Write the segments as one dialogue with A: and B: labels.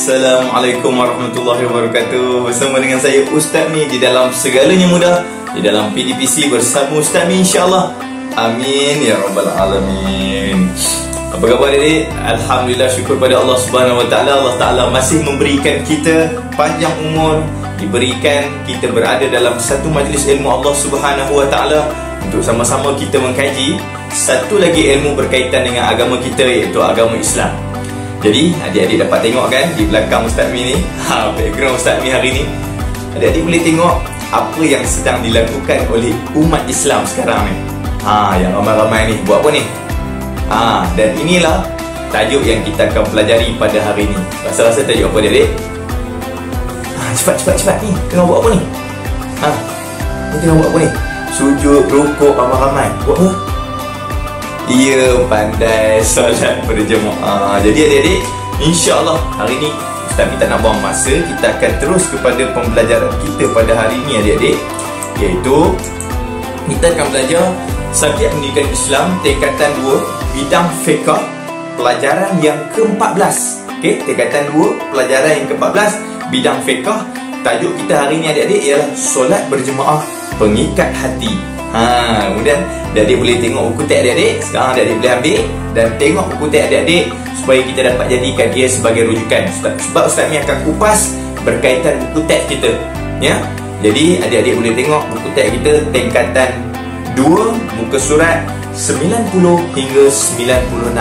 A: Assalamualaikum warahmatullahi wabarakatuh. Bersama dengan saya Ustaz Mi di dalam segalanya mudah, di dalam PDPC bersama Ustaz Mi, insyaAllah. Amin ya rabbal alamin. Apa khabar adik? Alhamdulillah, syukur pada Allah Subhanahu Wa Taala. Allah Taala masih memberikan kita panjang umur, diberikan kita berada dalam satu majlis ilmu Allah Subhanahu Wa Taala untuk sama-sama kita mengkaji satu lagi ilmu berkaitan dengan agama kita, iaitu agama Islam. Jadi adik-adik dapat tengok kan di belakang Ustaz Mi ni, background Ustaz Mi hari ni. Adik-adik boleh tengok apa yang sedang dilakukan oleh umat Islam sekarang ni. Yang ramai-ramai ni buat apa ni? Dan inilah tajuk yang kita akan pelajari pada hari ni. Rasa-rasa tajuk apa adik-adik? Cepat ni. Tengah buat apa ni? Ni tengah buat apa ni? Sujud, rukuk ramai-ramai. Buat apa? Ia pandai solat berjemaah. Jadi adik-adik, insya-Allah hari ni Ustaz Mi tak nak buang masa. Kita akan terus kepada pembelajaran kita pada hari ni adik-adik, iaitu kita akan belajar subjek pendidikan Islam tingkatan 2 bidang fiqh, pelajaran yang ke-14. Okey, tingkatan 2 pelajaran yang ke-14 bidang fiqh. Tajuk kita hari ni adik-adik ialah solat berjemaah pengikat hati. Kemudian adik-adik boleh tengok buku teks adik-adik. Sekarang adik-adik boleh ambil dan tengok buku teks adik-adik supaya kita dapat jadikan dia sebagai rujukan. Sebab Ustaz Mi akan kupas berkaitan buku teks kita, ya. Jadi adik-adik boleh tengok buku teks kita tingkatan 2 muka surat 90 hingga 96.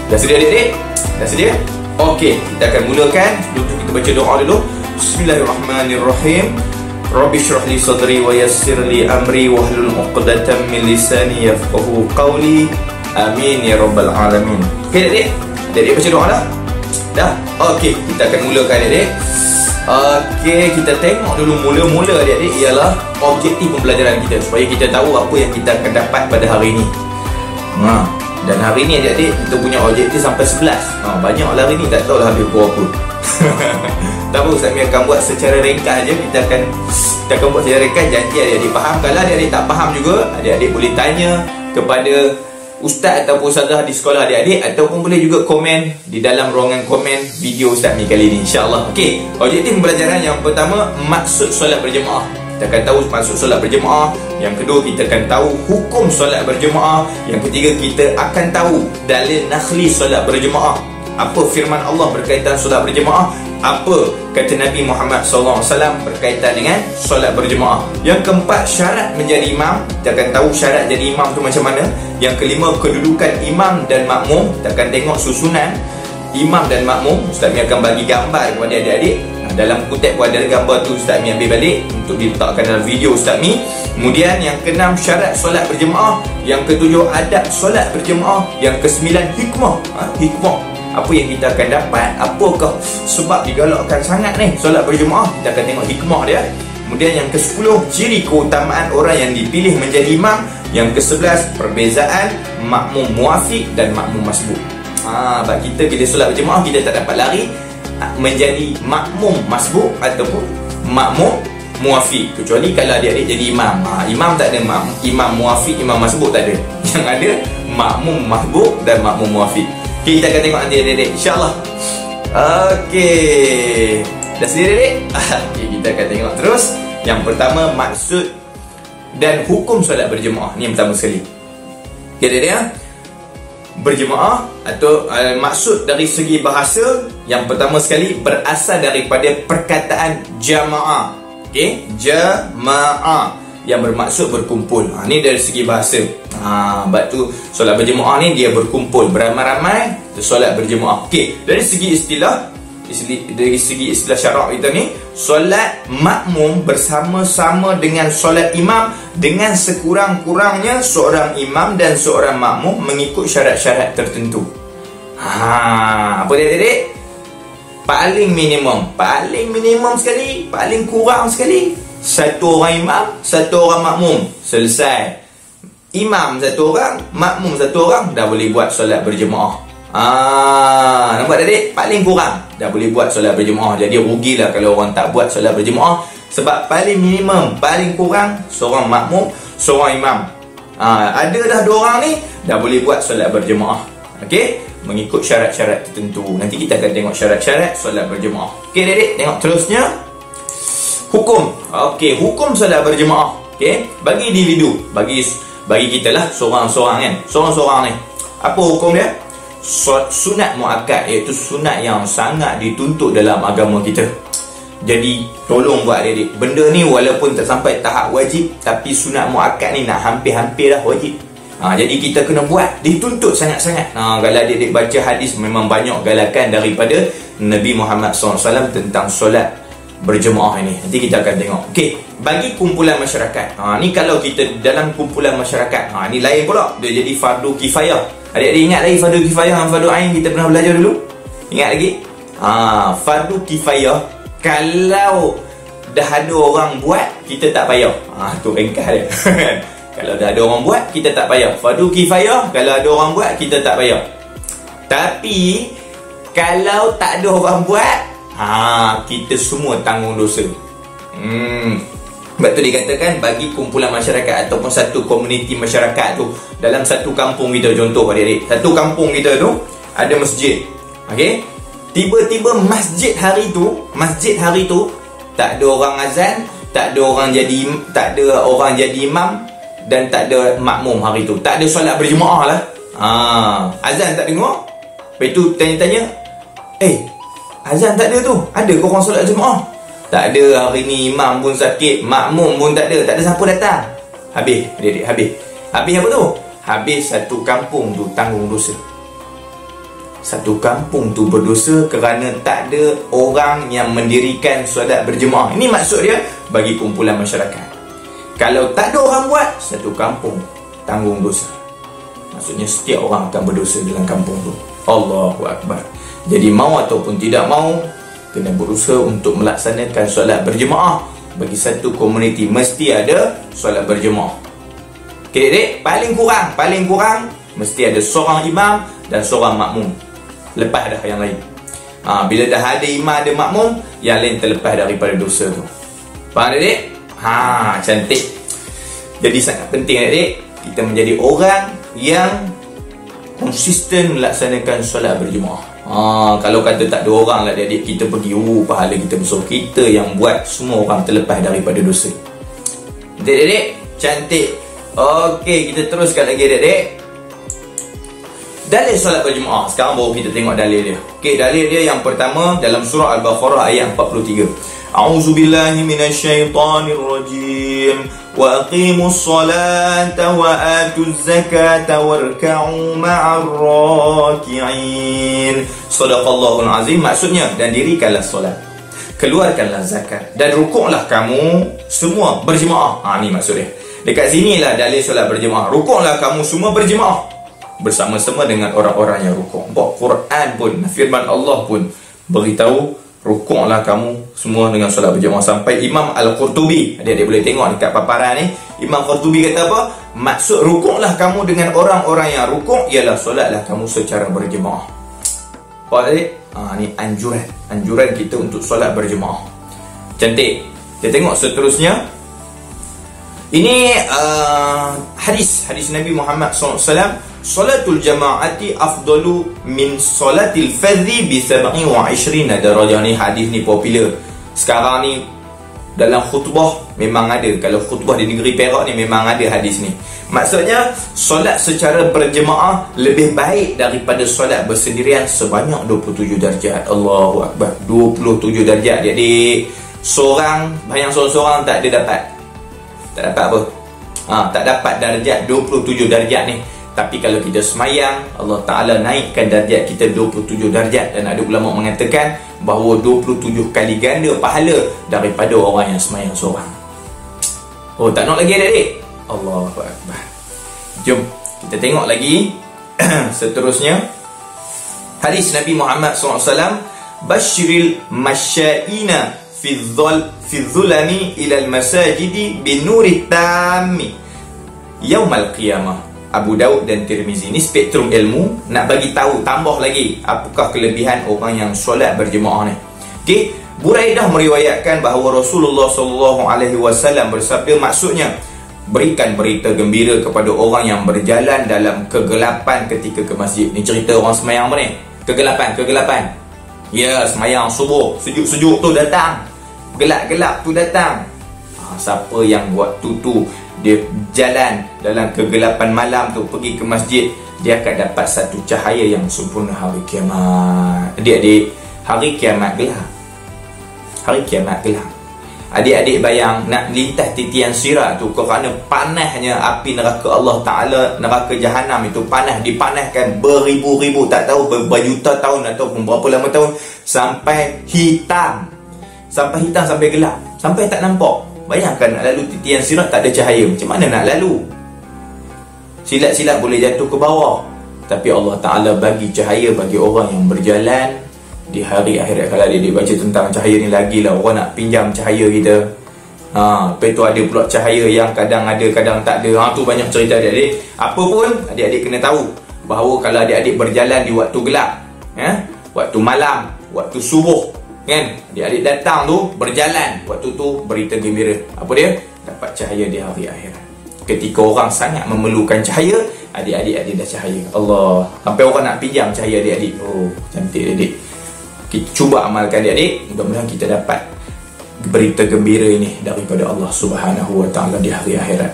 A: Dah sedia adik-adik? Dah sedia? Okey, kita akan mulakan. Sebelum tu kita baca doa dulu. Bismillahirrahmanirrahim. Rabbi shrah li sadri wa yassir li amri wahlul 'uqdatam min lisani yafqahu qawli. Amin ya rabbal alamin. Okey adik-adik? Adik-adik baca doa dah? Dah? Okey, kita akan mulakan adik-adik. Okey, kita tengok dulu mula-mula adik-adik ialah objektif pembelajaran kita, supaya kita tahu apa yang kita akan dapat pada hari ini. Dan hari ni adik-adik kita punya objektif sampai 11. Banyaklah hari ni, tak tahulah habis berapa. Tak apa, Ustaz Mi akan buat secara ringkas je. Kita akan buat secara ringkas. Janji adik-adik faham. Kalau adik-adik tak faham juga, adik-adik boleh tanya kepada ustaz ataupun ustazah di sekolah adik-adik, ataupun boleh juga komen di dalam ruangan komen video Ustaz Mi kali ni, insya-Allah. Okey, objektif pembelajaran yang pertama, maksud solat berjemaah. Kita akan tahu maksud solat berjemaah. Yang kedua, kita akan tahu hukum solat berjemaah. Yang ketiga, kita akan tahu dalil nakhli solat berjemaah. Apa firman Allah berkaitan solat berjemaah? Apa kata Nabi Muhammad SAW berkaitan dengan solat berjemaah? Yang keempat, syarat menjadi imam. Kita akan tahu syarat jadi imam tu macam mana. Yang kelima, kedudukan imam dan makmum. Kita akan tengok susunan imam dan makmum. Ustaz Mi akan bagi gambar kepada adik-adik. Dalam buku teks pun ada gambar tu, Ustaz Mi ambil balik untuk diletakkan dalam video Ustaz Mi. Kemudian yang keenam, syarat solat berjemaah. Yang ketujuh, adab solat berjemaah. Yang kesembilan, hikmah. Hikmah, apa yang kita akan dapat, apakah sebab digalakkan sangat ni solat berjemaah. Kita akan tengok hikmah dia. Kemudian yang ke-10, ciri keutamaan orang yang dipilih menjadi imam. Yang ke-11, perbezaan makmum muafiq dan makmum masbuk. Sebab kita bila solat berjemaah, kita tak dapat lari menjadi makmum masbuk ataupun makmum muafiq, kecuali kalau adik-adik jadi imam. Imam tak ada imam muafiq, imam masbuk tak ada. Yang ada makmum masbuk dan makmum muafiq. Okay, kita akan tengok nanti adik-adik, insyaAllah. Okey, dah sedia adik-adik? Okay, kita akan tengok terus. Yang pertama, maksud dan hukum solat berjemaah. Ni yang pertama sekali. Okay adik-adik, berjemaah atau maksud dari segi bahasa, yang pertama sekali berasal daripada perkataan jamaah. Okey, jamaah yang bermaksud berkumpul. Ni dari segi bahasa. Sebab tu solat berjemaah ni dia berkumpul beramai-ramai, solat berjemaah. Okey, dari segi istilah syarak kita ni, solat makmum bersama-sama dengan solat imam dengan sekurang-kurangnya seorang imam dan seorang makmum mengikut syarat-syarat tertentu. Apa dia adik-adik? Paling minimum sekali, paling kurang sekali, satu orang imam, satu orang makmum. Selesai. Imam satu orang, makmum satu orang, dah boleh buat solat berjemaah. Nampak adik? Paling kurang dah boleh buat solat berjemaah. Jadi rugilah kalau orang tak buat solat berjemaah. Sebab paling minimum, paling kurang seorang makmum, seorang imam. Ada dah dua orang ni, dah boleh buat solat berjemaah. Okey, mengikut syarat-syarat tertentu. Nanti kita akan tengok syarat-syarat solat berjemaah. Okey adik-adik, tengok terusnya. Hukum. Okey, hukum solat berjemaah. Okey, bagi individu, bagi kita lah seorang-seorang kan. Seorang-seorang ni. Apa hukum dia? Sunat muakkad, iaitu sunat yang sangat dituntut dalam agama kita. Jadi tolong buat adik-adik. Benda ni walaupun tak sampai tahap wajib, tapi sunat muakkad ni nak hampir-hampir dah wajib. Jadi kita kena buat, dituntut sangat-sangat. Kalau adik-adik baca hadis, memang banyak galakan daripada Nabi Muhammad SAW tentang solat berjemaah ini. Nanti kita akan tengok. Okey, bagi kumpulan masyarakat. Ni kalau kita dalam kumpulan masyarakat, ni lain pula. Dia jadi fardu kifayah. Adik-adik ingat lagi fardu kifayah dan fardu ain kita pernah belajar dulu? Ingat lagi? Fardu kifayah, kalau dah ada orang buat, kita tak payah. Tu ringkas dia. Kalau dah ada orang buat, kita tak payah. Fardu kifayah, kalau ada orang buat, kita tak payah. Tapi kalau tak ada orang buat, kita semua tanggung dosa. Sebab tu dikatakan bagi kumpulan masyarakat ataupun satu komuniti masyarakat tu, dalam satu kampung kita, contoh adik-adik, satu kampung kita tu ada masjid. Okey, tiba-tiba masjid hari tu tak ada orang azan, tak ada orang jadi imam, dan tak ada makmum hari tu. Tak ada solat berjemaah lah. Azan tak dengar. Lepas tu tanya-tanya, azan tak ada tu, ada ke orang solat jemaah? Tak ada, hari ni imam pun sakit, makmum pun tak ada siapa datang. Habis adik-adik, habis apa tu? Habis satu kampung tu tanggung dosa. Satu kampung tu berdosa kerana tak ada orang yang mendirikan solat berjemaah. Ini maksud dia bagi kumpulan masyarakat. Kalau tak ada orang buat, satu kampung tanggung dosa. Maksudnya setiap orang akan berdosa dalam kampung tu. Allahu Akbar. Jadi mau ataupun tidak mau, kena berusaha untuk melaksanakan solat berjemaah. Bagi satu komuniti mesti ada solat berjemaah. Okay, dek, paling kurang mesti ada seorang imam dan seorang makmum. Lepas dah yang lain. Bila dah ada imam, ada makmum, yang lain terlepas daripada dosa tu. Faham dek? Cantik. Jadi sangat penting adik, kita menjadi orang yang konsisten melaksanakan solat berjemaah. Kalau kata tak ada orang lah adik, kita pergi, pahala kita besar. Kita yang buat, semua orang terlepas daripada dosa. Adik-adik, cantik. Okey, kita teruskan lagi adik-adik. Dalil solat berjemaah. Sekarang baru kita tengok dalil dia. Okey, dalil dia yang pertama dalam surah Al-Baqarah ayat 43. A'udzu billahi minasyaitonir rajim. Wa aqimus salata wa atuz zakata warka'u ma'ar raki'in. Shadaqallahul azim. Maksudnya, dan dirikanlah solat, keluarkanlah zakat, dan rukuklah kamu semua berjemaah. Ni maksud dia. Dekat sinilah dalil solat berjemaah. Rukuklah kamu semua berjemaah bersama-sama dengan orang-orang yang rukuk. Quran pun, firman Allah pun beritahu, rukuklah kamu semua dengan solat berjemaah. Sampai Imam Al-Qurtubi, adik-adik boleh tengok dekat paparan ni, Imam Qurtubi kata apa? Maksud rukuklah kamu dengan orang-orang yang rukuk ialah solatlah kamu secara berjemaah. Apa adik? Ni anjuran kita untuk solat berjemaah. Cantik. Kita tengok seterusnya. Ini hadis Nabi Muhammad SAW. Salatul jama'ati afdalu min salatil fardhi bi 27 darajah. Ni hadis ni popular. Sekarang ni dalam khutbah memang ada. Kalau khutbah di negeri Perak ni memang ada hadis ni. Maksudnya solat secara berjemaah lebih baik daripada solat bersendirian sebanyak 27 darjat. Allahu Akbar. 27 darjat adik-adik. Bayang seorang-seorang tak ada dapat. Tak dapat apa? Tak dapat darjat 27 darjat ni. Tapi kalau kita semayang, Allah Ta'ala naikkan darjat kita 27 darjat. Dan ada ulama mengatakan bahawa 27 kali ganda pahala daripada orang yang semayang seorang. Tak nak lagi adik-adik? Allahu Akbar. Jom kita tengok lagi seterusnya. Hadis Nabi Muhammad SAW. Bashiril masyaina fi dhulami ilal masajidi binuri tammi yaumal qiyamah. Abu Daud dan Tirmizi. Ni spektrum ilmu nak bagi tahu, tambah lagi apakah kelebihan orang yang solat berjemaah ni. Okey, Buraidah meriwayatkan bahawa Rasulullah SAW bersabda, maksudnya berikan berita gembira kepada orang yang berjalan dalam kegelapan ketika ke masjid. Ni cerita orang semayang apa ni? Kegelapan. Ya, semayang subuh, sejuk-sejuk tu datang, gelap-gelap tu datang. Siapa yang waktu tu dia jalan dalam kegelapan malam tu pergi ke masjid, dia akan dapat satu cahaya yang sempurna hari kiamat. Adik-adik, hari kiamat gelap. Hari kiamat gelap. Adik-adik bayang nak lintas titian sirat tu kerana panasnya api neraka Allah Ta'ala, neraka Jahanam itu panas, dipanaskan beribu-ribu, tak tahu berjuta tahun ataupun berapa lama tahun, sampai hitam. Sampai gelap, sampai tak nampak. Bayangkan nak lalu titian sirat tak ada cahaya, macam mana nak lalu? Silat-silat boleh jatuh ke bawah, tapi Allah Ta'ala bagi cahaya bagi orang yang berjalan di hari akhirat. Kalau dia baca tentang cahaya ni lagi lah, orang nak pinjam cahaya kita. Lepas tu ada pula cahaya yang kadang ada, kadang tak ada. Tu banyak cerita adik-adik. Apa pun adik-adik kena tahu bahawa kalau adik-adik berjalan di waktu gelap, waktu malam, waktu subuh, kan, adik-adik datang tu berjalan, waktu tu berita gembira. Apa dia? Dapat cahaya di hari akhirat. Ketika orang sangat memerlukan cahaya, adik-adik ada dah cahaya. Allah, sampai orang nak pinjam cahaya adik-adik. Oh, cantik adik. Kita cuba amalkan adik-adik, mudah-mudahan kita dapat berita gembira ini daripada Allah Subhanahu Wa Ta'ala di hari akhirat.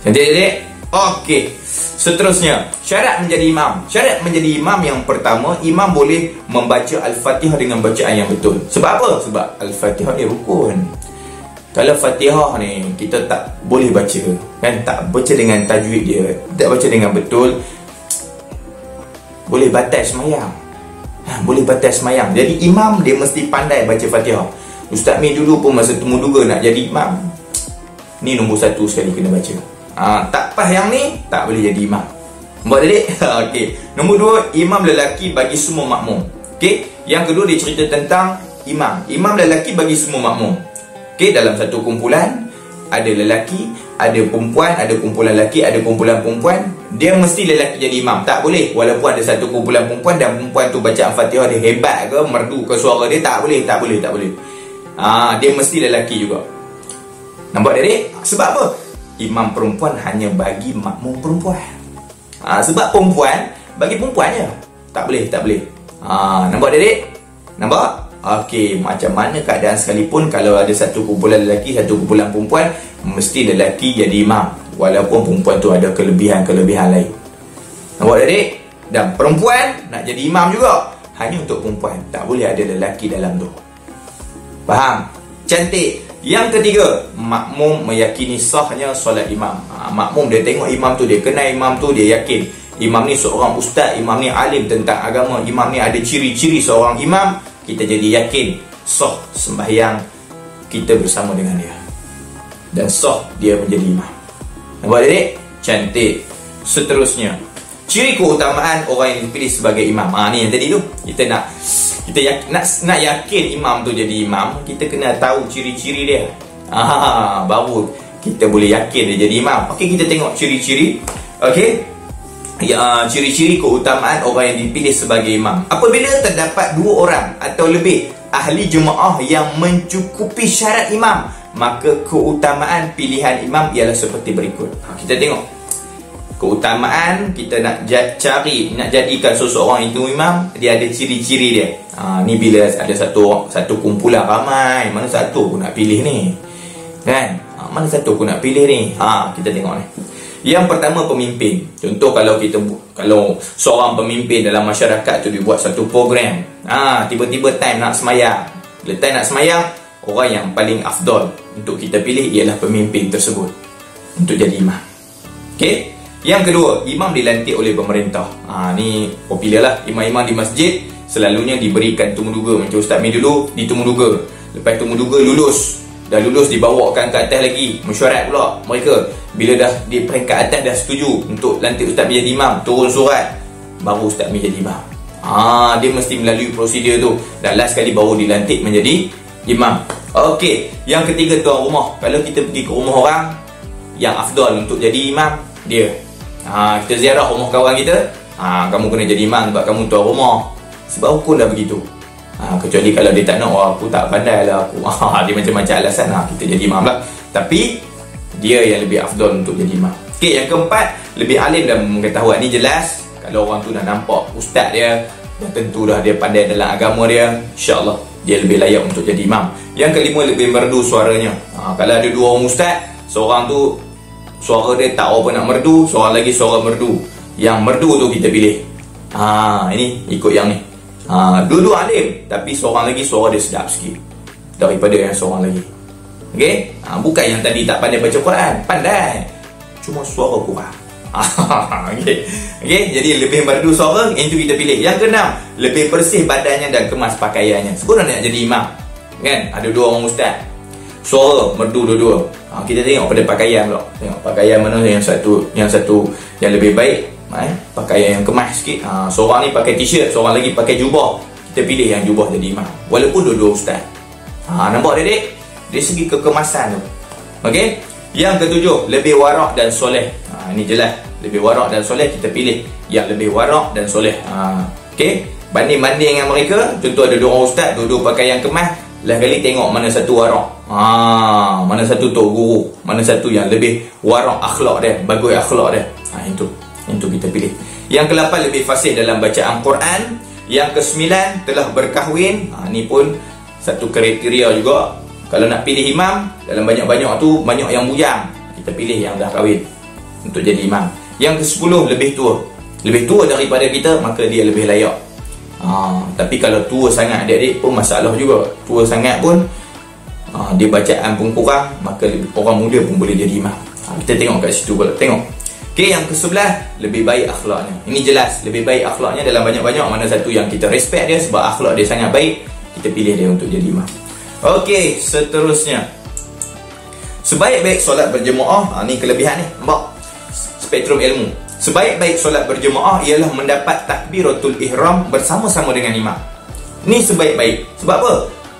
A: Cantik adik? Okey. Seterusnya, syarat menjadi imam. Syarat menjadi imam yang pertama, imam boleh membaca Al-Fatihah dengan bacaan yang betul. Sebab apa? Sebab Al-Fatihah dia rukun. Kalau Fatihah ni kita tak boleh baca, kan, tak baca dengan tajwid dia, tak baca dengan betul, boleh batal semayang. Boleh batal semayang. Jadi imam dia mesti pandai baca Fatihah. Ustaz Mi dulu pun masa temu duga nak jadi imam, ni nombor satu sekali kena baca. Tak pas yang ni, tak boleh jadi imam. Nampak adik? Okey. Nombor dua, imam lelaki bagi semua makmum. Okey. Yang kedua dia cerita tentang imam. Imam lelaki bagi semua makmum. Okey, dalam satu kumpulan ada lelaki, ada perempuan, ada kumpulan lelaki, ada kumpulan perempuan. Dia mesti lelaki jadi imam. Tak boleh walaupun ada satu kumpulan perempuan dan perempuan tu baca Al-Fatihah dia hebat ke, merdu ke suara dia, tak boleh. Dia mesti lelaki juga. Nampak adik? Sebab apa? Imam perempuan hanya bagi makmum perempuan. Sebab perempuan bagi perempuan je. Tak boleh. Nampak adik? Nampak? Okey, macam mana keadaan sekalipun, kalau ada satu kumpulan lelaki, satu kumpulan perempuan, mesti lelaki jadi imam, walaupun perempuan tu ada kelebihan lain. Nampak adik? Dan perempuan nak jadi imam juga, hanya untuk perempuan, tak boleh ada lelaki dalam tu. Faham? Cantik. Yang ketiga, makmum meyakini sahnya solat imam. Makmum dia tengok imam tu, dia kenal imam tu, dia yakin imam ni seorang ustaz, imam ni alim tentang agama, imam ni ada ciri-ciri seorang imam. Kita jadi yakin sah sembahyang kita bersama dengan dia, dan sah dia menjadi imam. Nampak adik? Cantik. Seterusnya, ciri keutamaan orang yang dipilih sebagai imam. Ni yang tadi tu, kita nak yakin imam tu jadi imam, kita kena tahu ciri-ciri dia. Baru kita boleh yakin dia jadi imam. Okey, kita tengok ciri-ciri. Okey, ciri-ciri keutamaan orang yang dipilih sebagai imam. Apabila terdapat 2 orang atau lebih ahli jemaah yang mencukupi syarat imam, maka keutamaan pilihan imam ialah seperti berikut. Kita tengok keutamaan. Kita nak jadikan seseorang itu imam, dia ada ciri-ciri dia. Ni bila ada satu kumpulan ramai, mana satu aku nak pilih ni, kan? Mana satu aku nak pilih ni? Kita tengok ni. Yang pertama, pemimpin. Contoh kalau seorang pemimpin dalam masyarakat tu dibuat satu program, tiba-tiba time nak semayang. Bila time nak semayang, orang yang paling afdal untuk kita pilih ialah pemimpin tersebut untuk jadi imam. Okey. Yang kedua, imam dilantik oleh pemerintah. Ni popular lah. Imam-imam di masjid selalunya diberikan temuduga. Macam Ustaz Mi dulu ditemuduga. Lepas temuduga lulus. Dah lulus dibawakan ke atas lagi, mesyuarat pula mereka. Bila dah di peringkat atas dah setuju untuk lantik Ustaz Mi jadi imam, turun surat, baru Ustaz Mi jadi imam. Dia mesti melalui prosedur tu, dan last sekali baru dilantik menjadi imam. Okey, yang ketiga, tuan rumah. Kalau kita pergi ke rumah orang, yang afdal untuk jadi imam dia. Kita ziarah rumah kawan kita, kamu kena jadi imam sebab kamu tuan rumah. Sebab hukum dah begitu. Kecuali kalau dia tak nak, aku tak pandai lah aku. Dia macam-macam alasan, kita jadi imam lah. Tapi dia yang lebih afdal untuk jadi imam. Okey, yang keempat, lebih alim dan pengetahuan. Ni jelas kalau orang tu dah nampak ustaz dia, dah tentu dah dia pandai dalam agama dia, insya-Allah dia lebih layak untuk jadi imam. Yang kelima, lebih merdu suaranya. Kalau ada dua orang ustaz, seorang tu suara dia tak apa nak merdu, seorang lagi suara merdu. Yang merdu tu kita pilih. Ini ikut yang ni. Dua-dua alim, tapi seorang lagi suara dia sedap sikit daripada yang seorang lagi. Okey? Bukan yang tadi tak pandai baca Quran, pandai, cuma suara kurang. Okey. Jadi lebih merdu suara, yang itu kita pilih. Yang keenam, lebih bersih badannya dan kemas pakaiannya. Sebelum nak jadi imam, kan ada dua orang ustaz, suara merdu dua-dua. Kita tengok pada pakaian pula. Tengok pakaian mana yang satu yang lebih baik, pakaian yang kemas sikit. Seorang ni pakai t-shirt, seorang lagi pakai jubah. Kita pilih yang jubah jadi imam, walaupun dua-dua ustaz. Nampak adik? Dari segi kekemasan tu. Okey. Yang ketujuh, lebih warak dan soleh. Ini jelas, lebih warak dan soleh, kita pilih yang lebih warak dan soleh. Okey. Banding-banding dengan mereka, contoh ada dua orang ustaz, dua-dua pakai yang kemas, lain kali tengok mana satu warak. Mana satu tok guru, mana satu yang lebih warak akhlak dia, bagus akhlak dia. Itu kita pilih. Yang ke-8, lebih fasih dalam bacaan Quran. Yang ke-9, telah berkahwin. Ni pun satu kriteria juga. Kalau nak pilih imam, dalam banyak-banyak tu banyak yang bujang, kita pilih yang dah kahwin untuk jadi imam. Yang ke-10, lebih tua. Lebih tua daripada kita, maka dia lebih layak. Tapi kalau tua sangat adik-adik pun masalah juga. Tua sangat pun dia bacaan pun kurang, maka orang muda pun boleh jadi imam. Kita tengok kat situ pula. Tengok. Okey, yang ke-11, lebih baik akhlaknya. Ini jelas, lebih baik akhlaknya dalam banyak-banyak, mana satu yang kita respect dia sebab akhlak dia sangat baik, kita pilih dia untuk jadi imam. Okey, seterusnya, sebaik-baik solat berjemaah. Ni kelebihan ni, nampak spektrum ilmu. Sebaik-baik solat berjemaah ialah mendapat takbiratul ihram bersama-sama dengan imam. Ni sebaik-baik. Sebab apa?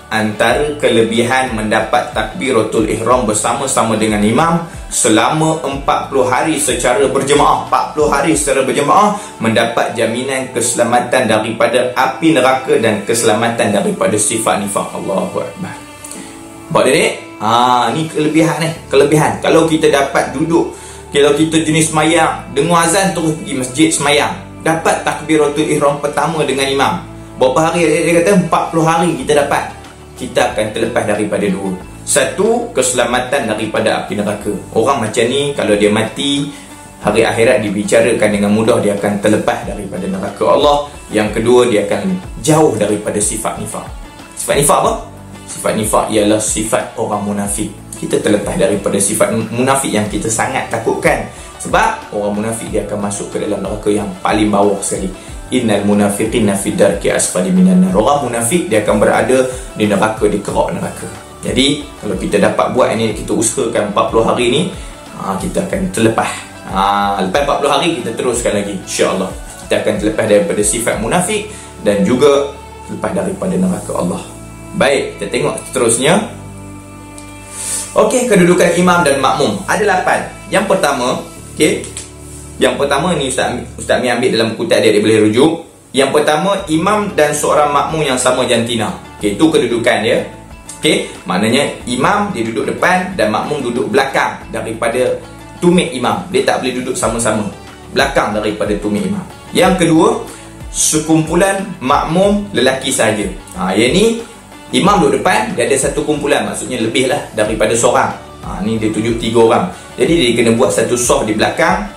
A: Antara kelebihan mendapat takbiratul ihram bersama-sama dengan imam selama 40 hari secara berjemaah. 40 hari secara berjemaah mendapat jaminan keselamatan daripada api neraka dan keselamatan daripada sifat nifaq. Allahu Akbar. Baik adik? Ni kelebihan ni. Kelebihan kalau kita dapat duduk, kalau kita jenis semayang, dengar azan terus pergi masjid semayang, dapat takbiratul ihram pertama dengan imam. Berapa hari dia kata? 40 hari kita dapat. Kita akan terlepas daripada dua. Satu, keselamatan daripada api neraka. Orang macam ni kalau dia mati, hari akhirat dibicarakan dengan mudah, dia akan terlepas daripada neraka Allah. Yang kedua, dia akan jauh daripada sifat nifaq. Sifat nifaq apa? Sifat nifaq ialah sifat orang munafik. Kita terlepas daripada sifat munafik yang kita sangat takutkan. Sebab orang munafik dia akan masuk ke dalam neraka yang paling bawah sekali. Innal munafiqina fi darki asfali minan nar. Orang munafik dia akan berada di neraka, di kerak neraka. Jadi kalau kita dapat buat ini, kita usahakan 40 hari ni, kita akan terlepas. Lepas 40 hari kita teruskan lagi, insya-Allah. Kita akan terlepas daripada sifat munafik dan juga lepas daripada neraka Allah. Baik, kita tengok seterusnya. Okey, kedudukan imam dan makmum ada 8. Yang pertama, okey. Yang pertama ni Ustaz Mi ambil dalam buku tadi, dia boleh rujuk. Yang pertama, imam dan seorang makmum yang sama jantina. Okey, itu kedudukan dia. Okey, maknanya imam dia duduk depan dan makmum duduk belakang daripada tumit imam. Dia tak boleh duduk sama-sama, belakang daripada tumit imam. Yang kedua, sekumpulan makmum lelaki saja. Yang ni imam duduk depan, dia ada satu kumpulan, maksudnya lebih lah daripada seorang. Ni dia tunjuk 3 orang. Jadi dia kena buat satu soft di belakang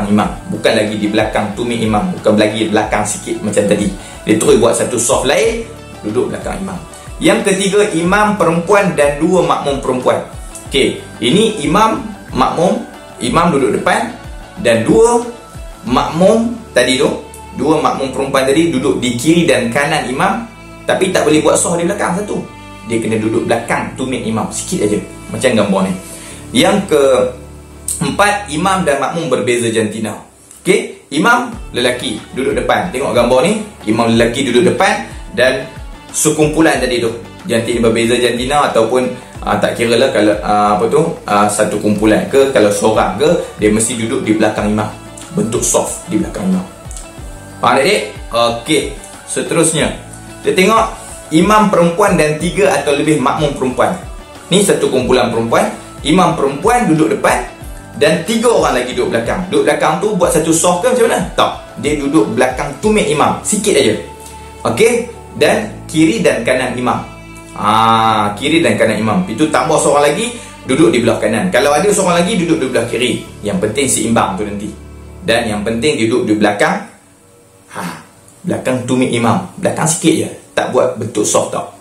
A: imam, bukan lagi di belakang tumit imam, bukan lagi di belakang sikit macam tadi. Dia terus buat satu soft lain, duduk belakang imam. Yang ketiga, imam perempuan dan 2 makmum perempuan. Okey, ini imam, makmum, imam duduk depan dan 2 makmum tadi tu, 2 makmum perempuan tadi duduk di kiri dan kanan imam, tapi tak boleh buat soft di belakang satu. Dia kena duduk belakang tumit imam sikit aja, macam gambar ni. Yang keempat, imam dan makmum berbeza jantina. Okey, imam lelaki duduk depan. Tengok gambar ni, imam lelaki duduk depan dan sekumpulan tadi tu, jantina berbeza jantina ataupun tak kira lah kalau satu kumpulan ke, kalau seorang ke, dia mesti duduk di belakang imam, bentuk soft di belakang imam. Faham tak, dek? Okey, seterusnya kita tengok imam perempuan dan 3 atau lebih makmum perempuan. Ni satu kumpulan perempuan, imam perempuan duduk depan dan 3 orang lagi duduk belakang. Duduk belakang tu buat satu soft ke macam mana? Tak. Dia duduk belakang tumit imam, sikit aja. Okey, dan kiri dan kanan imam. Kiri dan kanan imam. Itu tambah seorang lagi duduk di belah kanan. Kalau ada seorang lagi duduk di belah kiri. Yang penting seimbang tu nanti. Dan yang penting duduk di belakang belakang tumit imam. Belakang sikit je. Tak buat bentuk soft tau.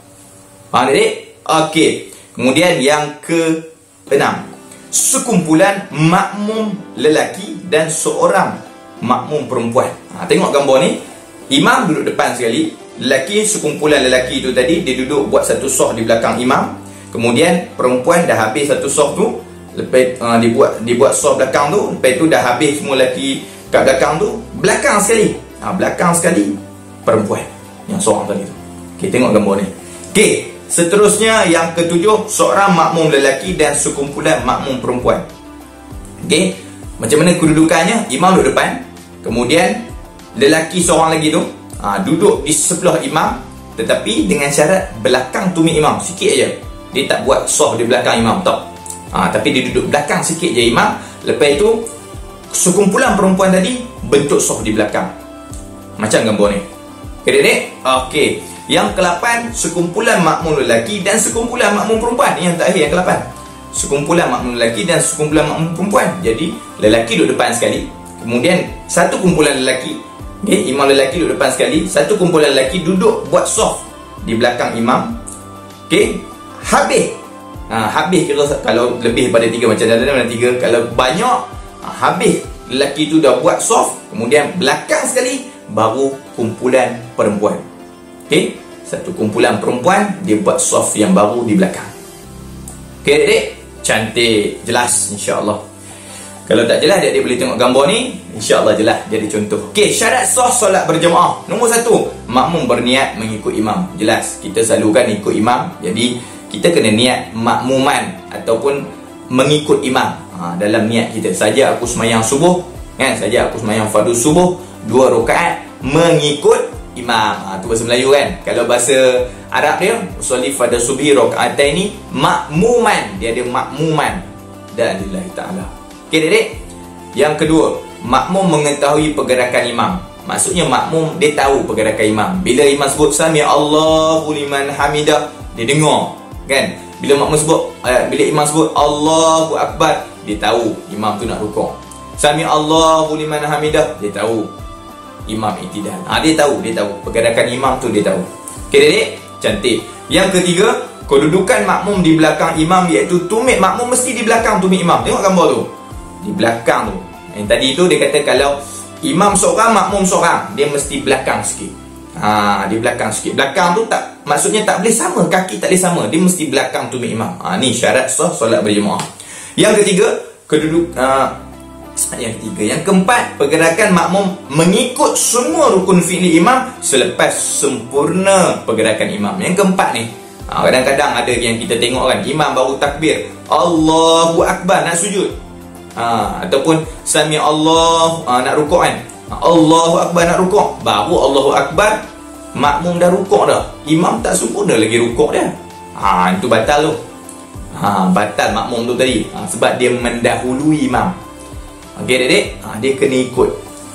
A: Faham adik? Okey. Kemudian yang ke-6, sekumpulan makmum lelaki dan seorang makmum perempuan. Tengok gambar ni. Imam duduk depan sekali. Lelaki, sekumpulan lelaki tu tadi, dia duduk buat satu soft di belakang imam. Kemudian perempuan dah habis satu soft tu. Lepas dibuat soft belakang tu. Lepas tu dah habis semua lelaki kat belakang tu. Belakang sekali. Belakang sekali perempuan yang seorang tadi tu. Okey, tengok gambar ni. Okey, seterusnya yang ke-7, seorang makmum lelaki dan sekumpulan makmum perempuan. Okey, macam mana kedudukannya? Imam duduk depan. Kemudian lelaki seorang lagi tu duduk di sebelah imam, tetapi dengan syarat belakang tumit imam, sikit aja. Dia tak buat soft di belakang imam, tak. Tapi dia duduk belakang sikit je imam. Lepas itu sekumpulan perempuan tadi bentuk soft di belakang. Macam gambar ni. Okey, Dek? Okey. Yang ke-8, sekumpulan makmum lelaki dan sekumpulan makmum perempuan. Ini yang terakhir, yang ke-8. Sekumpulan makmum lelaki dan sekumpulan makmum perempuan. Jadi lelaki duduk depan sekali. Kemudian satu kumpulan lelaki, imam lelaki duduk depan sekali. Satu kumpulan lelaki duduk buat soft di belakang imam. Okey, habis. Habis kira kalau lebih pada 3 macam dalam 3. Kalau banyak, habis lelaki tu dah buat soft. Kemudian belakang sekali baru kumpulan perempuan. Okey, satu kumpulan perempuan dia buat soft yang baru di belakang. Okey, Adik-adik? Cantik, jelas insya-Allah. Kalau tak jelas, Adik-adik boleh tengok gambar ni. InsyaAllah jelas. Jadi contoh. Okey, syarat sah solat berjemaah. Nombor 1, makmum berniat mengikut imam. Jelas, kita selalu kan ikut imam. Jadi, kita kena niat makmuman ataupun mengikut imam. Dalam niat kita. Saja aku semayang subuh, kan? Saja aku semayang fardu subuh 2 rakaat mengikut imam. Tu bahasa Melayu kan. Kalau bahasa Arab dia, usolli fardhu subhi rakaataini makmuman. Dia ada makmuman. Dan lillahi ta'ala. Okey, Dek? Yang kedua, makmum mengetahui pergerakan imam. Maksudnya makmum dia tahu pergerakan imam. Bila imam sebut sami Allahu liman hamidah, dia dengar, kan? Bila makmum sebut bila imam sebut Allahu akbar, dia tahu imam tu nak rukuk. Sami Allahu liman hamidah, dia tahu imam i'tidal. Dia tahu pergerakan imam tu, dia tahu. Okey, Dek? Cantik. Yang ketiga, kedudukan makmum di belakang imam, iaitu tumit makmum mesti di belakang tumit imam. Tengok gambar tu. Di belakang tu. Yang tadi tu dia kata kalau imam seorang, makmum seorang, dia mesti belakang sikit. Di belakang sikit. Belakang tu tak, maksudnya tak boleh sama, kaki tak boleh sama. Dia mesti belakang tumit imam. Ni syarat sah solat berjemaah. Yang ketiga, yang keempat, pergerakan makmum mengikut semua rukun fi'li imam selepas sempurna pergerakan imam. Yang keempat ni, kadang-kadang ada yang kita tengok kan, imam baru takbir Allahu akbar nak sujud, ataupun sami Allah nak rukuk kan, Allahu akbar nak rukuk, baru Allahu akbar makmum dah rukuk dah, imam tak sempurna lagi rukuk dia. Itu batal tu. Batal makmum tu tadi, sebab dia mendahului imam. Okey, Dek? Dia kena ikut.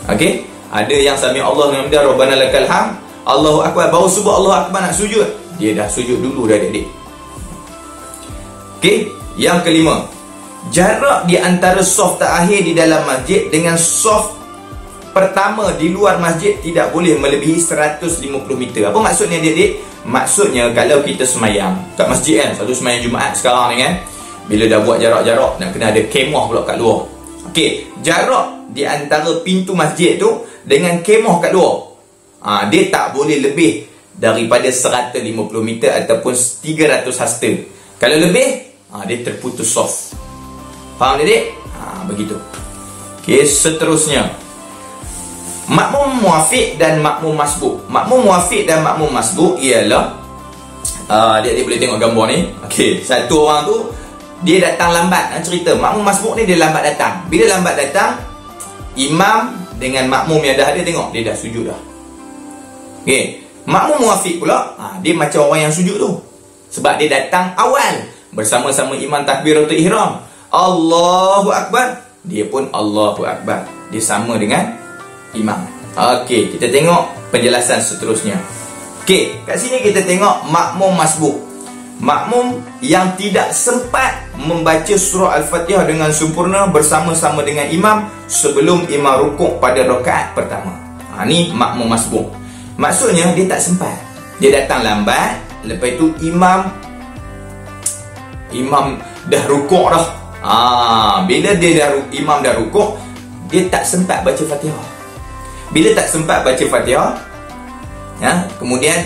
A: Okey? Ada yang sami Allah dengan dia Rabbana lakal hamd, Allahu akbar, baru sebut Allahu akbar nak sujud, dia dah sujud dulu dah, Dek. Okey? Yang kelima, jarak di antara saf terakhir di dalam masjid dengan saf pertama di luar masjid tidak boleh melebihi 150 meter. Apa maksudnya, Dek? Maksudnya kalau kita semayang kat masjid kan, satu semayang Jumaat sekarang ni kan, bila dah buat jarak-jarak, nak kena ada kemah pula kat luar. Okey, jarak di antara pintu masjid tu dengan kemah kat luar, dia tak boleh lebih daripada 150 meter ataupun 300 hasta. Kalau lebih, dia terputus saf. Faham, Dek? Begitu. Okey, seterusnya, makmum muafiq dan makmum masbuk. Makmum muafiq dan makmum masbuk ialah, dia boleh tengok gambar ni. Okey, satu orang tu dia datang lambat. Cerita makmum masbuk ni dia lambat datang. Bila lambat datang, imam dengan makmum yang dah ada, tengok dia dah sujud dah. Okey, makmum muafiq pula, dia macam orang yang sujud tu, sebab dia datang awal. bersama-sama imam takbiratul ihram, Allahu Akbar, dia pun Allahu Akbar. Dia sama dengan imam. Okey, kita tengok penjelasan seterusnya. Okey, kat sini kita tengok makmum masbuk. Makmum yang tidak sempat membaca surah Al-Fatihah dengan sempurna bersama-sama dengan imam sebelum imam rukuk pada rakaat pertama. Ni makmum masbuk. Maksudnya dia tak sempat. Dia datang lambat, lepas itu imam dah rukuk dah. Bila imam dah rukuk, dia tak sempat baca Fatihah. Bila tak sempat baca Fatihah, kemudian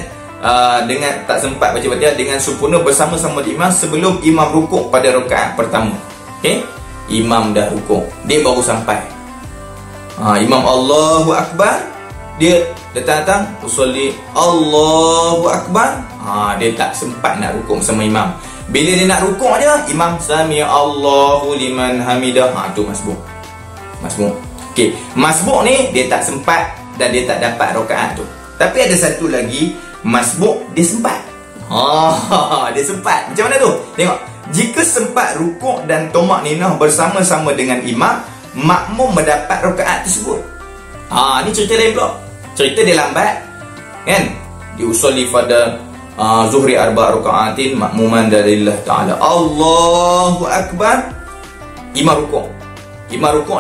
A: dengan tak sempat baca Fatihah dengan sempurna bersama-sama imam sebelum imam rukuk pada rakaat pertama. Okey? Imam dah rukuk, dia baru sampai. Imam Allahu Akbar, dia datang usolli Allahu Akbar. Dia tak sempat nak rukuk bersama imam. Bila dia nak rukuk aja, imam sami Allahu liman hamidah. Tu masbuk. Okey, masbuk ni dia tak sempat dan dia tak dapat rakaat tu. Tapi ada satu lagi masbuk, dia sempat. Dia sempat. Macam mana tu? Tengok. Jika sempat rukuk dan tomak ninah bersama-sama dengan imam, makmum mendapat rakaat tersebut. Ni cerita lain pula. Cerita dia lambat, kan? Diusolli pada zuhri arba' raka'atin makmuman dalillah ta'ala. Allahu Akbar. Imam rukuk.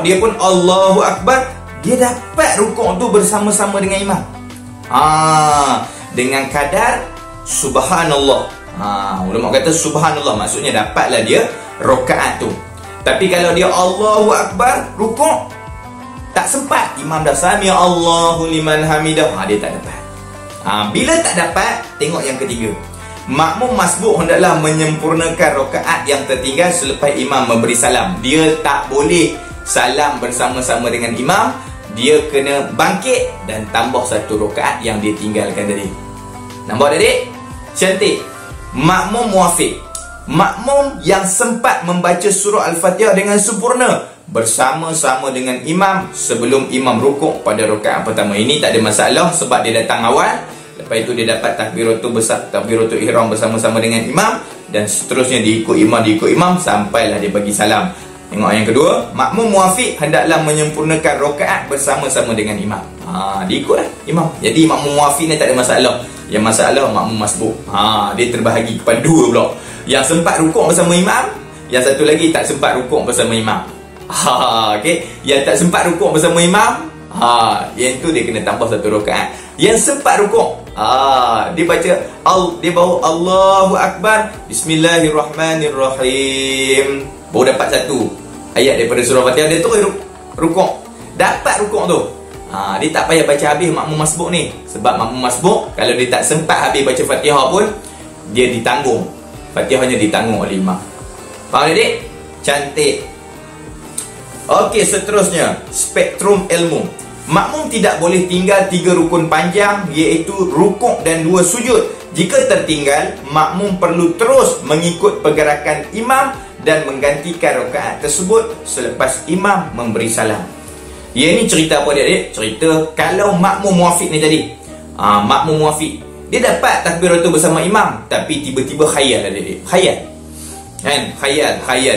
A: Dia pun Allahu Akbar. Dia dapat rukuk tu bersama-sama dengan imam. Dengan kadar subhanallah. Ulama kata subhanallah, maksudnya dapatlah dia rakaat tu. Tapi kalau dia Allahu Akbar rukuk, tak sempat, imam dah sami Allahu liman hamidah, dia tak dapat. Bila tak dapat, tengok yang ketiga. Makmum masbuk hendaklah menyempurnakan rakaat yang tertinggal selepas imam memberi salam. Dia tak boleh salam bersama-sama dengan imam. Dia kena bangkit dan tambah satu rakaat yang dia tinggalkan tadi. Nampak adik? Cantik. Makmum muafiq, makmum yang sempat membaca surah Al-Fatihah dengan sempurna bersama-sama dengan imam sebelum imam rukuk pada rakaat pertama. Ini tak ada masalah sebab dia datang awal. Lepas itu dia dapat takbiratul ihram bersama-sama dengan imam, dan seterusnya diikut imam sampailah dia bagi salam. Tengok yang kedua, makmum muafiq hendaklah menyempurnakan rakaat bersama-sama dengan imam. Diikutlah imam. Jadi makmum muafiq ni tak ada masalah. Yang masalah makmum masbuk. Dia terbahagi kepada dua pula. Yang sempat rukuk bersama imam, yang satu lagi tak sempat rukuk bersama imam. Okey, yang tak sempat rukuk bersama imam, yang tu dia kena tambah satu rakaat. Yang sempat rukuk, dia baca dia bawa Allahu Akbar, Bismillahirrahmanirrahim, baru dapat satu ayat daripada surah Fatihah, dia terus rukuk. Dapat rukuk tu, dia tak payah baca habis makmum masbuk ni. Sebab makmum masbuk, kalau dia tak sempat habis baca Fatihah pun, dia ditanggung, Fatihahnya ditanggung oleh imam. Faham adik? Cantik. Okey, seterusnya, spektrum ilmu. Makmum tidak boleh tinggal 3 rukun panjang, iaitu rukuk dan 2 sujud. Jika tertinggal, makmum perlu terus mengikut pergerakan imam dan menggantikan rakaat tersebut selepas imam memberi salam. Ini cerita apa dia? Cerita kalau makmum muafiq ni tadi. Makmum muafiq, dia dapat takbiratul bersama imam, tapi tiba-tiba khayal ada dia. Khayal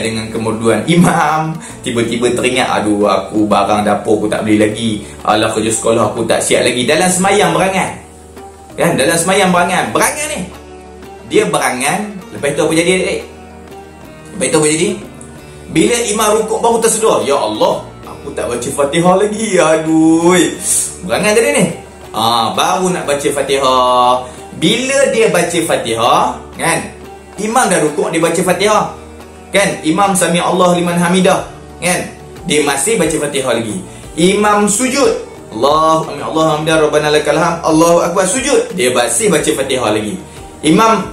A: dengan kemerduan imam. Tiba-tiba teringat, aduh, aku barang dapur aku tak beli lagi, alah kerja sekolah aku tak siap lagi. Dalam semayang berangan, kan? Dalam semayang berangan ni, dia berangan. Lepas tu apa jadi adik? Bila imam rukuk baru tersedar, ya Allah, aku tak baca Fatihah lagi. Aduh, berangan tadi ni. Baru nak baca Fatihah. Bila dia baca Fatihah, kan, imam dah rukuk, dia baca Fatihah, kan, imam sami Allah liman hamidah, kan, dia masih baca Fatihah lagi. Imam sujud, Allahu hamdan rabbana lakal hamd, Allahu akbar, sujud, dia masih baca Fatihah lagi. Imam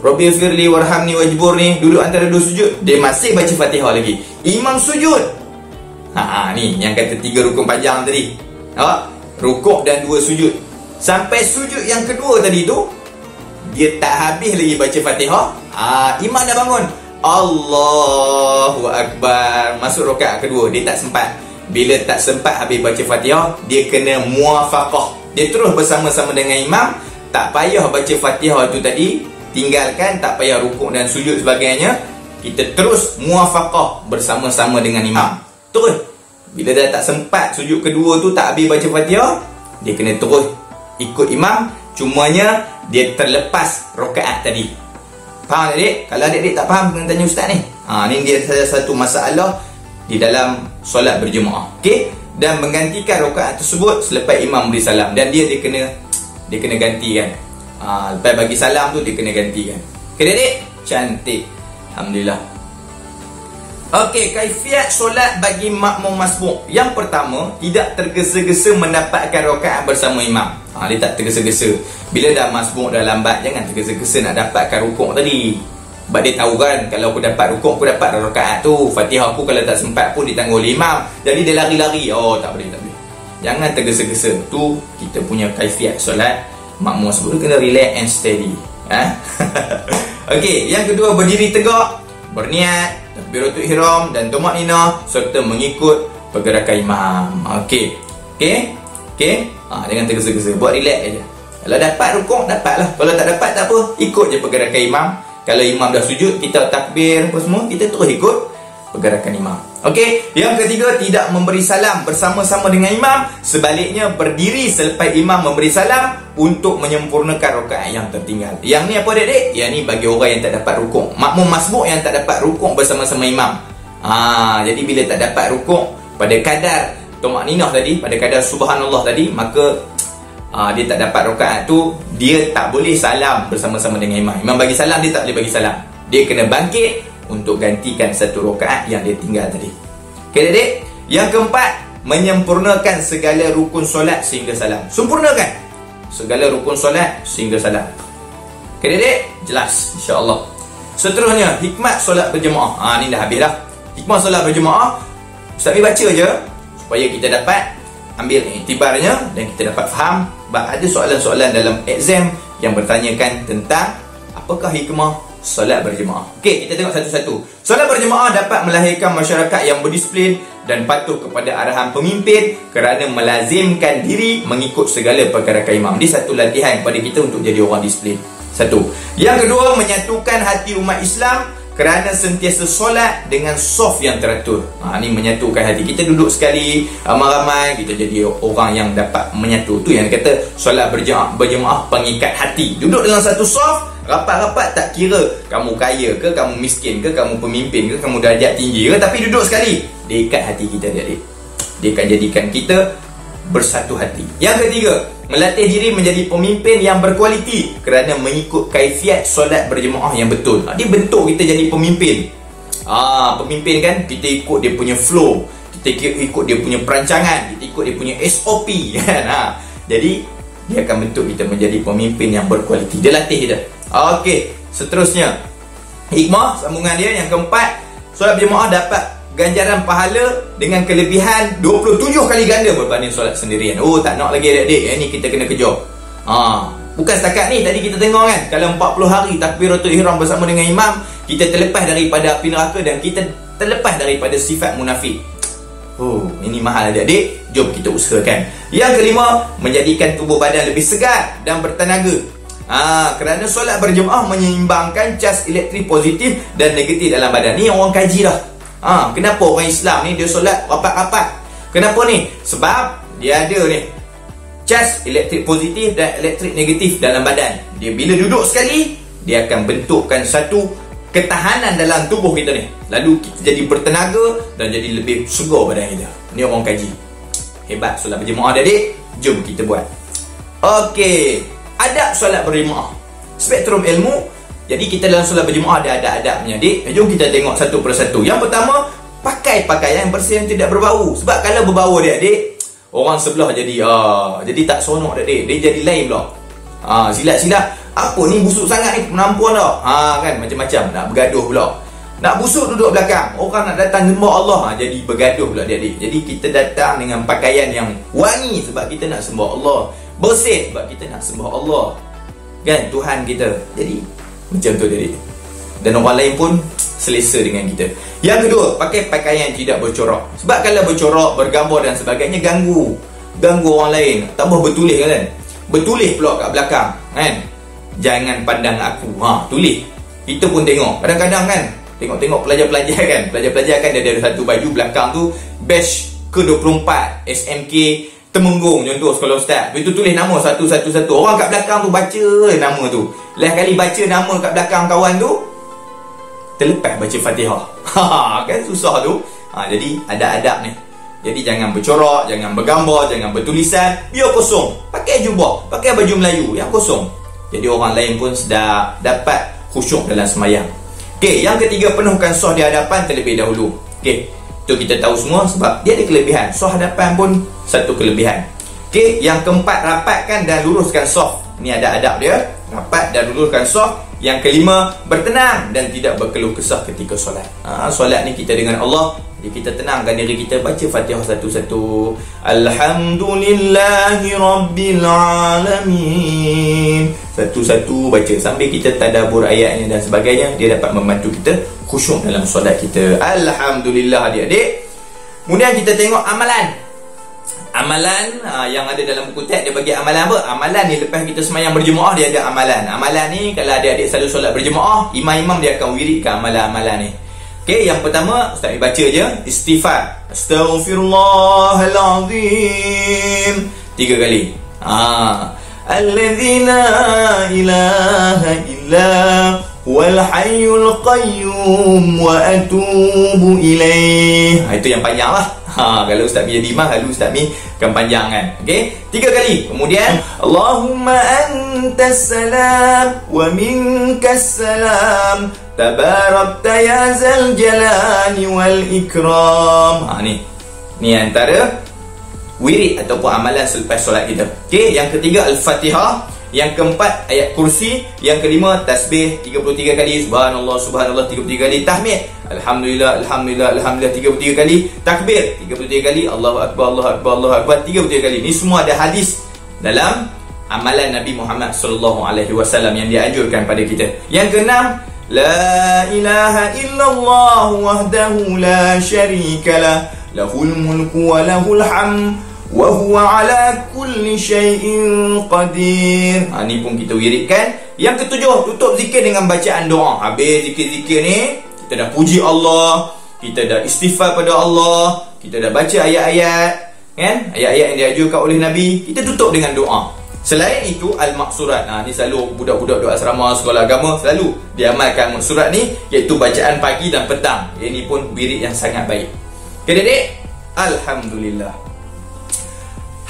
A: Rabbighfirli warhamni wajburni, duduk antara 2 sujud, dia masih baca Fatihah lagi. Imam sujud, ni yang kata 3 rukun panjang tadi, rukuk dan 2 sujud. Sampai sujud yang kedua tadi tu, dia tak habis lagi baca Fatihah. Imam dah bangun, Allahu Akbar, masuk rakaat kedua. Dia tak sempat. Bila tak sempat habis baca Fatihah, dia kena muafaqah. Dia terus bersama-sama dengan imam. Tak payah baca Fatihah tu tadi, tinggalkan, tak payah rukuk dan sujud sebagainya. Kita terus muwafaqah bersama-sama dengan imam. Terus bila dah tak sempat sujud kedua tu, tak habis baca Fatihah, dia kena terus ikut imam. Cumanya dia terlepas rakaat tadi. Faham adik? Kalau adik-adik tak faham, kena tanya ustaz ni. Ni dia salah satu masalah di dalam solat berjemaah. Okey? Dan menggantikan rakaat tersebut selepas imam beri salam, dan dia kena gantikan. Lepas bagi salam tu dia kena gantikan. Okey adik? Cantik. Alhamdulillah. Okey, kaifiat solat bagi makmum masbuk. Yang pertama, tidak tergesa-gesa mendapatkan rakaat bersama imam. Dia tak tergesa-gesa. Bila dah masbuk dah lambat, jangan tergesa-gesa nak dapatkan rukuk tadi. Sebab dia tahu kan, kalau aku dapat rukuk, aku dapat rakaat tu. Fatihah aku kalau tak sempat pun ditanggung oleh imam. Jadi dia lari-lari. Tak boleh. Jangan tergesa-gesa. Tu kita punya kaifiat solat makmum masbuk. Kena relax and steady. Okey, yang kedua, berdiri tegak, berniat, takbiratul ihram dan tumakninah serta mengikut pergerakan imam. Okey. Jangan tergesa-gesa, buat relax aja. Kalau dapat rukuk, dapatlah. Kalau tak dapat, tak apa, ikut je pergerakan imam. Kalau imam dah sujud, kita takbir apa semua, kita terus ikut pergerakan imam. Okey, yang ketiga, tidak memberi salam bersama-sama dengan imam. Sebaliknya, berdiri selepas imam memberi salam untuk menyempurnakan rakaat yang tertinggal. Yang ni apa adik-adik? Yang ni bagi orang yang tak dapat rukuk. Makmum masbuk yang tak dapat rukuk bersama-sama imam. Jadi bila tak dapat rukuk pada kadar tumakninah tadi, pada kadar subhanallah tadi, maka dia tak dapat rakaat tu, dia tak boleh salam bersama-sama dengan imam. Imam bagi salam, dia tak boleh bagi salam. Dia kena bangkit untuk gantikan satu rakaat yang dia tinggal tadi. Okey adik? Yang keempat, menyempurnakan segala rukun solat sehingga salam. Sempurnakan segala rukun solat sehingga salam. Okey adik? Jelas insya-Allah. Seterusnya, hikmat solat berjemaah. Ni dah habis dah. Hikmat solat berjemaah, Ustaz ni baca je supaya kita dapat ambil iktibarnya dan kita dapat faham. Sebab ada soalan-soalan dalam exam yang bertanyakan tentang apakah hikmah solat berjemaah. Okey, kita tengok satu-satu. Solat berjemaah dapat melahirkan masyarakat yang berdisiplin dan patuh kepada arahan pemimpin kerana melazimkan diri mengikut segala pergerakan imam. Ini satu latihan kepada kita untuk jadi orang disiplin. Satu. Yang kedua, menyatukan hati umat Islam kerana sentiasa solat dengan saf yang teratur. Ini menyatukan hati. Kita duduk sekali ramai-ramai, kita jadi orang yang dapat menyatu. Tu yang kata solat berjemaah pengikat hati. Duduk dalam satu saf, rapat-rapat, tak kira kamu kaya ke, kamu miskin ke, kamu pemimpin ke, kamu darjat tinggi ke, tapi duduk sekali, dia ikat hati kita adik-adik. Dia akan jadikan kita bersatu hati. Yang ketiga, melatih diri menjadi pemimpin yang berkualiti kerana mengikut kaifiat solat berjemaah yang betul. Dia bentuk kita jadi pemimpin. Pemimpin kan, kita ikut dia punya flow, kita ikut dia punya perancangan, kita ikut dia punya SOP kan. Jadi dia akan bentuk kita menjadi pemimpin yang berkualiti. Dia latih kita. Okey, seterusnya, hikmah sambungan dia yang keempat, solat berjemaah dapat ganjaran pahala dengan kelebihan 27 kali ganda berbanding solat sendirian. Tak nak lagi adik-adik. Yang ni kita kena kejar. Bukan setakat ni, tadi kita tengok kan, kalau 40 hari takbiratul ihram bersama dengan imam, kita terlepas daripada api neraka dan kita terlepas daripada sifat munafik. Ini mahal adik-adik. Jom kita usahakan. Yang kelima, menjadikan tubuh badan lebih segar dan bertenaga. Kerana solat berjemaah menyeimbangkan cas elektrik positif dan negatif dalam badan. Ni orang kaji dah. Kenapa orang Islam ni dia solat rapat-rapat? Kenapa ni? Sebab dia ada ni cas elektrik positif dan elektrik negatif dalam badan. Dia bila duduk sekali, dia akan bentukkan satu ketahanan dalam tubuh kita ni. Lalu kita jadi bertenaga dan jadi lebih segar badan kita. Ni orang kaji. Hebat solat berjemaah adik. Jom kita buat. Okey, adab solat berjemaah. Spektrum ilmu. Jadi kita dalam solat berjemaah ada adab-adabnya adik. Jom kita tengok satu persatu. Yang pertama, pakai pakaian bersih yang tidak berbau. Sebab kalau berbau adik, orang sebelah jadi tak seronok adik. Dia jadi lain pula. Silap-silap, apa ni busuk sangat ni, penampuan dah. Kan macam-macam, nak bergaduh pula. Nak busuk duduk belakang, orang nak datang sembah Allah, jadi bergaduh pula adik-adik. Jadi kita datang dengan pakaian yang wangi sebab kita nak sembah Allah, bersih sebab kita nak sembah Allah, kan, Tuhan kita. Jadi macam tu adik. Dan orang lain pun selesa dengan kita. Yang kedua, pakai pakaian yang tidak bercorak. Sebab kalau bercorak, bergambar dan sebagainya, ganggu orang lain. Tambah bertulis kan, bertulis pula kat belakang kan. jangan pandang aku. Tulis. Kita pun tengok. Kadang-kadang kan, tengok pelajar-pelajar kan. Pelajar-pelajar kan dia ada satu baju belakang tu batch ke-24 SMK Temenggung contoh sekolah ustaz. Itu tulis nama satu-satu. Orang kat belakang tu baca nama tu. Lain kali baca nama kat belakang kawan tu, terlepas baca Fatihah. Kan susah tu. Jadi ada adab ni. Jadi jangan bercorak, jangan bergambar, jangan bertulisan. Biar kosong. Pakai jubah, pakai baju Melayu yang kosong. Jadi orang lain pun sedar dapat khusyuk dalam semayang. Okey, yang ketiga, penuhkan soh di hadapan terlebih dahulu. Okey, itu kita tahu semua sebab dia ada kelebihan. Soh hadapan pun satu kelebihan. Okey, yang keempat, rapatkan dan luruskan soh. Ini ada adab dia. Rapat dan luruskan soh. Yang kelima, bertenang dan tidak berkeluh kesah ketika solat. Solat ni kita dengan Allah. Jadi kita tenangkan diri kita, baca Fatihah satu-satu. Alhamdulillahi Rabbil Alamin. Satu-satu baca sambil kita tadabbur ayatnya dan sebagainya. Dia dapat membantu kita khusyuk dalam solat kita. Alhamdulillah adik-adik. Kemudian kita tengok amalan. Amalan yang ada dalam buku teks, dia bagi amalan apa? Amalan ni lepas kita semayang berjemaah, dia ada amalan. Amalan ni kalau adik-adik selalu solat berjemaah, imam-imam dia akan wiridkan amalan-amalan ni. Okey, yang pertama Ustaz baca je istighfar. Astaghfirullahalazim 3 kali. Allazi la ilaha illa huwal hayyul qayyum wa atubu ilaih. Itu yang panjang lah. Kalau Ustaz Mi jadi imam, lalu Ustaz Mi akan panjang kan. Okey, 3 kali. Kemudian Allahumma antas salam wa minkas salam tabarakta ya zal jalali wal ikram. Ni antara wirid ataupun amalan selepas solat kita. Okey, yang ketiga Al-Fatihah. Yang keempat ayat kursi. Yang kelima tasbih 33 kali. Subhanallah, subhanallah 33 kali. Tahmid Alhamdulillah, alhamdulillah, alhamdulillah 33 kali. Takbir 33 kali. Allahu Akbar, Allahu Akbar, Allahu Akbar 33 kali. Ini semua ada hadis dalam amalan Nabi Muhammad SAW yang dianjurkan pada kita. Yang keenam, la ilaha illallah wahdahu la syarikalah, lahul mulku wa lahul hamd wa huwa ala kulli syai'in qadir. Ni pun kita wiridkan. Yang ketujuh, tutup zikir dengan bacaan doa. Habis zikir-zikir ni, kita dah puji Allah, kita dah istighfar pada Allah, kita dah baca ayat-ayat kan, ayat-ayat yang diajarkan oleh Nabi, kita tutup dengan doa. Selain itu, al-maksurat. Ni selalu budak-budak doa asrama sekolah agama selalu diamalkan maksurat ni, iaitu bacaan pagi dan petang. Ini pun wirid yang sangat baik. Okay, adik-adik, alhamdulillah.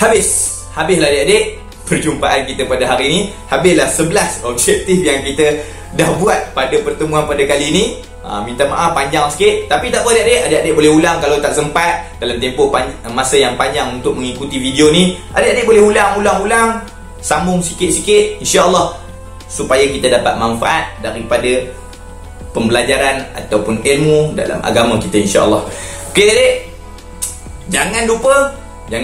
A: Habislah adik-adik perjumpaan kita pada hari ini. Habislah 11 objektif yang kita dah buat pada pertemuan pada kali ini. Minta maaf panjang sikit, tapi tak apa adik-adik. Adik-adik boleh ulang kalau tak sempat dalam tempoh masa yang panjang untuk mengikuti video ni. Adik-adik boleh ulang, sambung sikit-sikit, insya-Allah, supaya kita dapat manfaat daripada pembelajaran ataupun ilmu dalam agama kita, insya-Allah. Okey adik-adik, jangan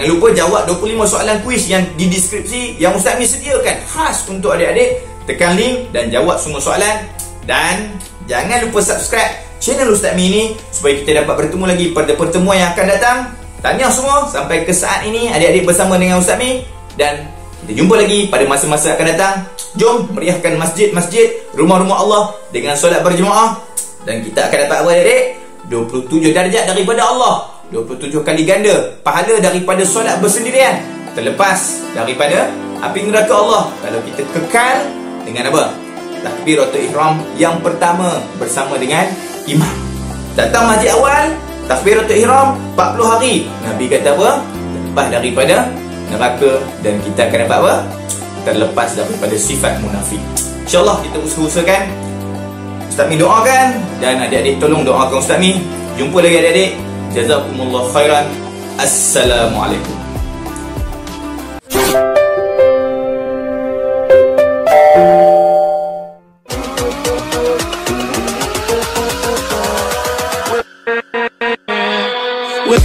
A: lupa jawab 25 soalan kuis yang di deskripsi yang Ustaz Mi sediakan khas untuk adik-adik. Tekan link dan jawab semua soalan. Dan jangan lupa subscribe channel Ustaz Mi ini supaya kita dapat bertemu lagi pada pertemuan yang akan datang. Tahniah semua sampai ke saat ini adik-adik bersama dengan Ustaz Mi, dan kita jumpa lagi pada masa-masa akan datang. Jom meriahkan masjid-masjid, rumah-rumah Allah dengan solat berjemaah, dan kita akan dapat apa adik-adik? 27 darjat daripada Allah, 27 kali ganda pahala daripada solat bersendirian, terlepas daripada api neraka Allah kalau kita kekal dengan apa? Takbiratul ihram yang pertama bersama dengan imam. Datang masjid awal, takbiratul ihram 40 hari. Nabi kata apa? Terlepas daripada neraka, dan kita akan dapat apa? Terlepas daripada sifat munafik. InsyaAllah kita usahakan. Ustaz Mi doakan, dan adik-adik tolong doakan Ustaz Mi. Jumpa lagi adik-adik. Jazakumullah khairan. Assalamualaikum. With